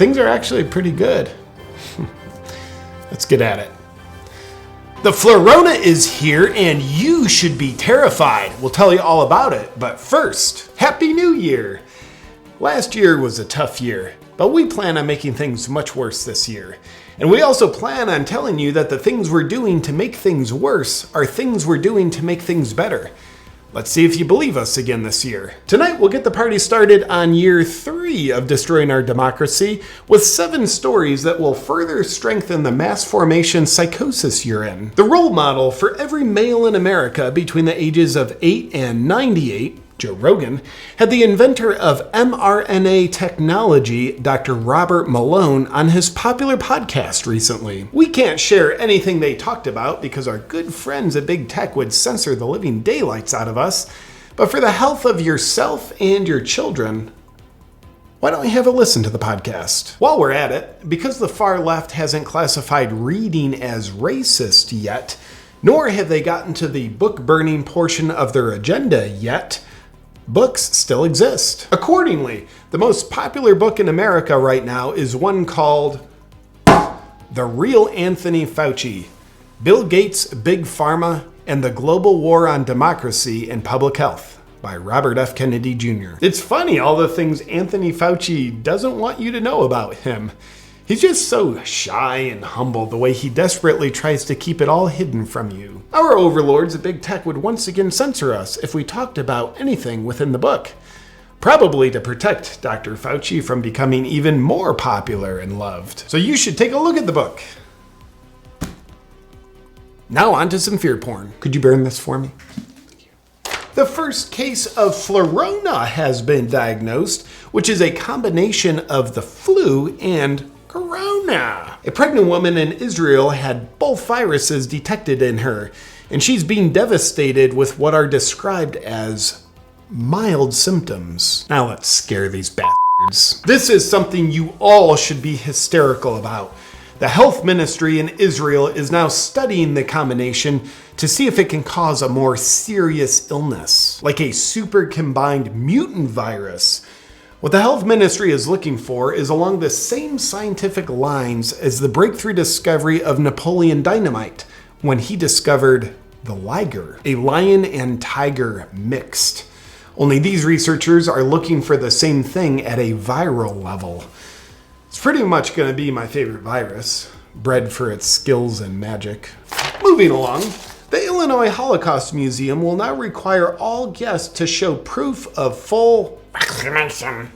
things are actually pretty good. Let's get at it. The Flurona is here and you should be terrified. We'll tell you all about it, but first, Happy New Year! Last year was a tough year, but we plan on making things much worse this year. And we also plan on telling you that the things we're doing to make things worse are things we're doing to make things better. Let's see if you believe us again this year. Tonight we'll get the party started on year 3 of destroying our democracy with 7 stories that will further strengthen the mass formation psychosis you're in. The role model for every male in America between the ages of 8 and 98, Joe Rogan, had the inventor of mRNA technology, Dr. Robert Malone, on his popular podcast recently. We can't share anything they talked about because our good friends at Big Tech would censor the living daylights out of us, but for the health of yourself and your children, why don't you have a listen to the podcast? While we're at it, because the far left hasn't classified reading as racist yet, nor have they gotten to the book-burning portion of their agenda yet, books still exist. Accordingly, the most popular book in America right now is one called The Real Anthony Fauci, Bill Gates, Big Pharma, and the Global War on Democracy and Public Health by Robert F. Kennedy Jr. It's funny all the things Anthony Fauci doesn't want you to know about him. He's just so shy and humble the way he desperately tries to keep it all hidden from you. Our overlords at Big Tech would once again censor us if we talked about anything within the book. Probably to protect Dr. Fauci from becoming even more popular and loved. So you should take a look at the book. Now on to some fear porn. Could you burn this for me? Thank you. The first case of Flurona has been diagnosed, which is a combination of the flu and Corona. A pregnant woman in Israel had both viruses detected in her, and she's being devastated with what are described as mild symptoms. Now let's scare these bastards. This is something you all should be hysterical about. The health ministry in Israel is now studying the combination to see if it can cause a more serious illness, like a super combined mutant virus. What the health ministry is looking for is along the same scientific lines as the breakthrough discovery of Napoleon Dynamite when he discovered the liger, a lion and tiger mixed. Only these researchers are looking for the same thing at a viral level. It's pretty much going to be my favorite virus, bred for its skills and magic. Moving along, the Illinois Holocaust Museum will now require all guests to show proof of full vaccination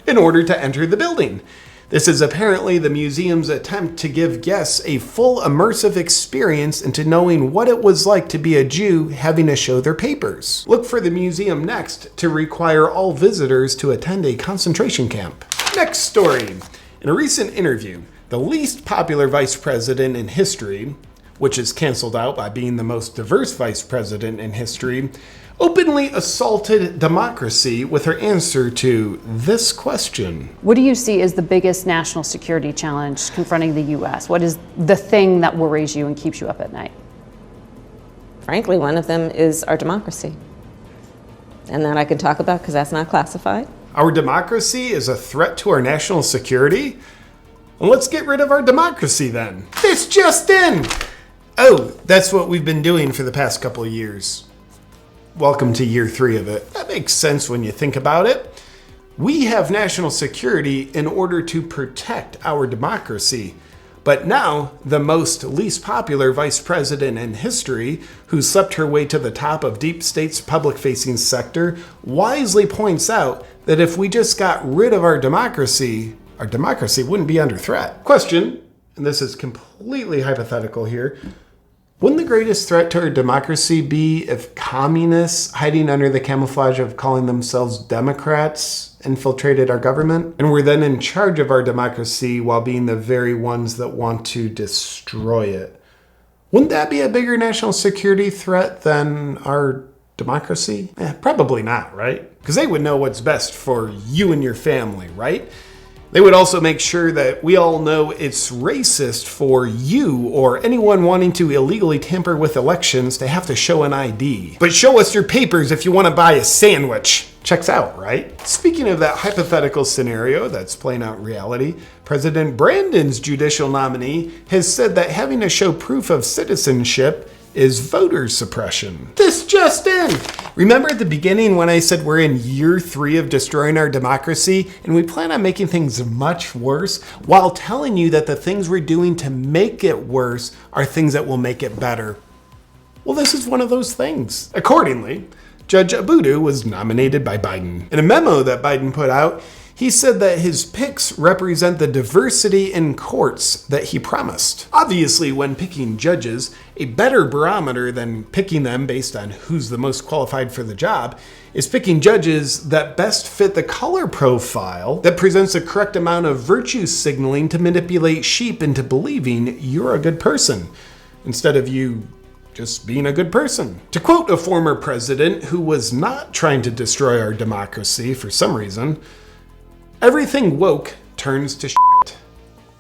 in order to enter the building. This is apparently the museum's attempt to give guests a full immersive experience into knowing what it was like to be a Jew having to show their papers. Look for the museum next to require all visitors to attend a concentration camp. Next story. In a recent interview, the least popular vice president in history, which is canceled out by being the most diverse vice president in history, openly assaulted democracy with her answer to this question. What do you see as the biggest national security challenge confronting the U.S.? What is the thing that worries you and keeps you up at night? Frankly, one of them is our democracy. And that I can talk about because that's not classified. Our democracy is a threat to our national security? Well, let's get rid of our democracy then. This just in! Oh, that's what we've been doing for the past couple of years. Welcome to year 3 of it. That makes sense when you think about it. We have national security in order to protect our democracy. But now, the most least popular vice president in history, who slept her way to the top of deep state's public-facing sector, wisely points out that if we just got rid of our democracy wouldn't be under threat. Question, and this is completely hypothetical here, wouldn't the greatest threat to our democracy be if communists hiding under the camouflage of calling themselves Democrats infiltrated our government and were then in charge of our democracy while being the very ones that want to destroy it? Wouldn't that be a bigger national security threat than our democracy? Probably not, right? Because they would know what's best for you and your family, right? They would also make sure that we all know it's racist for you or anyone wanting to illegally tamper with elections to have to show an ID. But show us your papers if you want to buy a sandwich. Checks out, right? Speaking of that hypothetical scenario that's playing out in reality, President Brandon's judicial nominee has said that having to show proof of citizenship is voter suppression. This just in! Remember at the beginning when I said we're in year 3 of destroying our democracy and we plan on making things much worse while telling you that the things we're doing to make it worse are things that will make it better? Well, this is one of those things. Accordingly, Judge Abudu was nominated by Biden. In a memo that Biden put out, he said that his picks represent the diversity in courts that he promised. Obviously, when picking judges, a better barometer than picking them based on who's the most qualified for the job is picking judges that best fit the color profile that presents the correct amount of virtue signaling to manipulate sheep into believing you're a good person, instead of you just being a good person. To quote a former president who was not trying to destroy our democracy for some reason, everything woke turns to shit.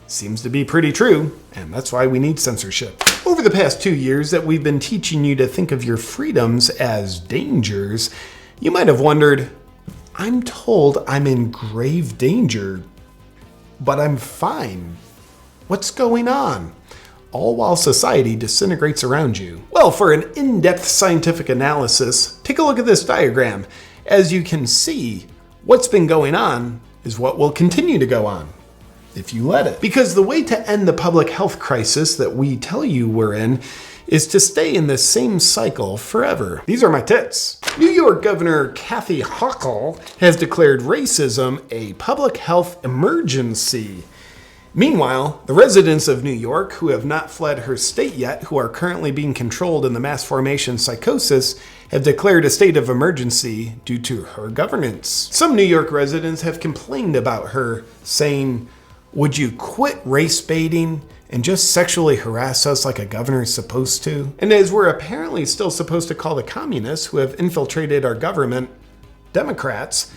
Seems to be pretty true, and that's why we need censorship. Over the past 2 years that we've been teaching you to think of your freedoms as dangers, you might have wondered, I'm told I'm in grave danger, but I'm fine. What's going on? All while society disintegrates around you. Well, for an in-depth scientific analysis, take a look at this diagram. As you can see, what's been going on is what will continue to go on, if you let it. Because the way to end the public health crisis that we tell you we're in is to stay in the same cycle forever. These are my tits. New York Governor Kathy Hochul has declared racism a public health emergency. Meanwhile, the residents of New York who have not fled her state yet, who are currently being controlled in the mass formation psychosis, have declared a state of emergency due to her governance. Some New York residents have complained about her, saying, "Would you quit race baiting and just sexually harass us like a governor is supposed to?" And as we're apparently still supposed to call the communists who have infiltrated our government Democrats,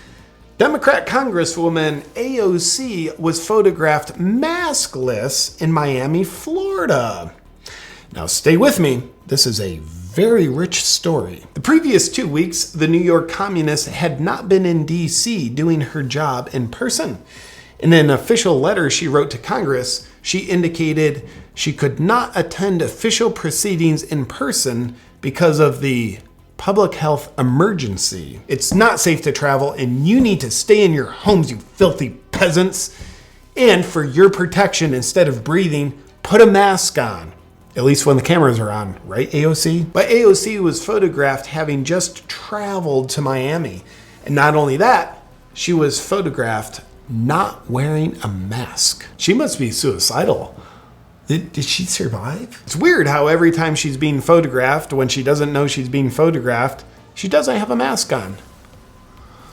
Democrat Congresswoman AOC was photographed maskless in Miami, Florida. Now stay with me, this is a very rich story. The previous 2 weeks, the New York communist had not been in DC doing her job in person. In an official letter she wrote to Congress, she indicated she could not attend official proceedings in person because of the public health emergency. It's not safe to travel and you need to stay in your homes, you filthy peasants. And for your protection, instead of breathing, put a mask on. At least when the cameras are on, right, AOC? But AOC was photographed having just traveled to Miami. And not only that, she was photographed not wearing a mask. She must be suicidal. Did she survive? It's weird how every time she's being photographed, when she doesn't know she's being photographed, she doesn't have a mask on.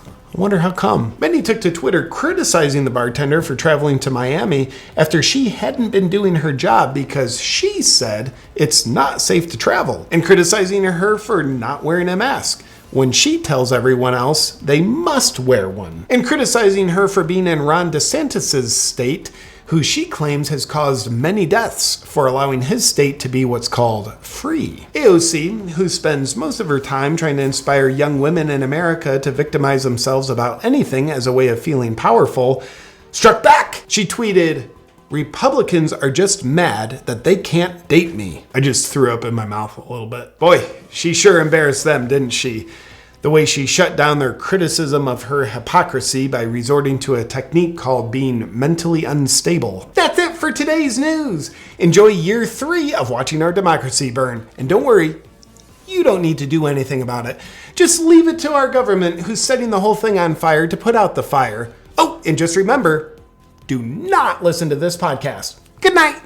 I wonder how come. Many took to Twitter criticizing the bartender for traveling to Miami after she hadn't been doing her job because she said it's not safe to travel, and criticizing her for not wearing a mask when she tells everyone else they must wear one, and criticizing her for being in Ron DeSantis' state, who she claims has caused many deaths for allowing his state to be what's called free. AOC, who spends most of her time trying to inspire young women in America to victimize themselves about anything as a way of feeling powerful, struck back. She tweeted, "Republicans are just mad that they can't date me." I just threw up in my mouth a little bit. Boy, she sure embarrassed them, didn't she? The way she shut down their criticism of her hypocrisy by resorting to a technique called being mentally unstable. That's it for today's news. Enjoy year 3 of watching our democracy burn. And don't worry, you don't need to do anything about it. Just leave it to our government, who's setting the whole thing on fire to put out the fire. Oh, and just remember, do not listen to this podcast. Good night.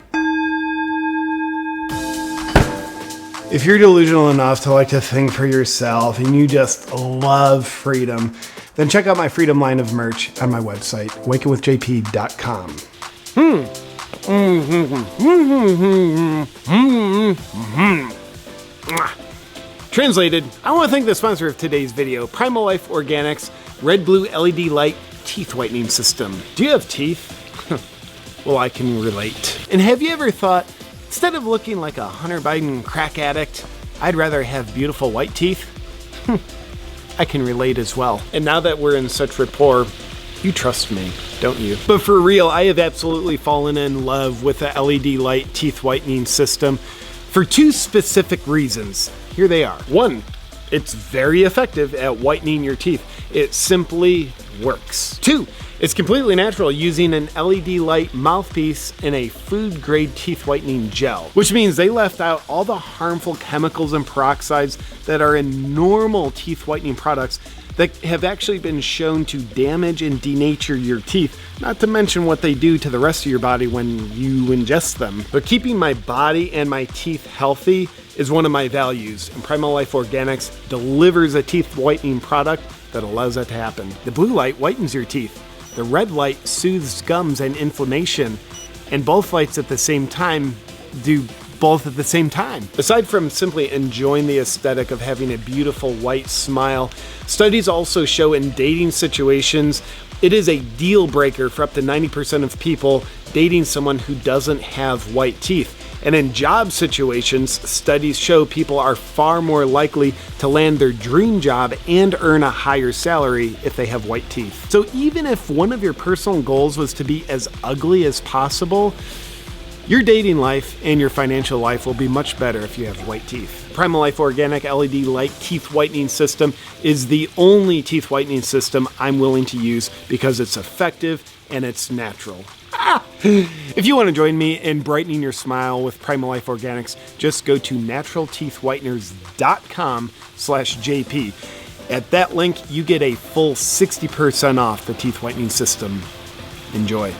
If you're delusional enough to like to think for yourself and you just love freedom, then check out my freedom line of merch on my website, wakingwithjp.com. Translated, I want to thank the sponsor of today's video, Primal Life Organics Red Blue LED Light teeth whitening system. Do you have teeth? Well, I can relate. And have you ever thought, instead of looking like a Hunter Biden crack addict, I'd rather have beautiful white teeth? I can relate as well. And now that we're in such rapport, you trust me, don't you? But for real, I have absolutely fallen in love with the LED light teeth whitening system for two specific reasons. Here they are. One, it's very effective at whitening your teeth. It simply works. Two, it's completely natural, using an LED light mouthpiece and a food-grade teeth whitening gel, which means they left out all the harmful chemicals and peroxides that are in normal teeth whitening products that have actually been shown to damage and denature your teeth, not to mention what they do to the rest of your body when you ingest them. But keeping my body and my teeth healthy is one of my values, and Primal Life Organics delivers a teeth whitening product that allows that to happen. The blue light whitens your teeth. The red light soothes gums and inflammation, and both lights at the same time do both at the same time. Aside from simply enjoying the aesthetic of having a beautiful white smile, studies also show in dating situations, it is a deal breaker for up to 90% of people dating someone who doesn't have white teeth. And in job situations, studies show people are far more likely to land their dream job and earn a higher salary if they have white teeth. So even if one of your personal goals was to be as ugly as possible, your dating life and your financial life will be much better if you have white teeth. Primal Life Organic LED Light Teeth Whitening System is the only teeth whitening system I'm willing to use because it's effective and it's natural. If you want to join me in brightening your smile with Primal Life Organics, just go to naturalteethwhiteners.com/JP. At that link, you get a full 60% off the teeth whitening system. Enjoy.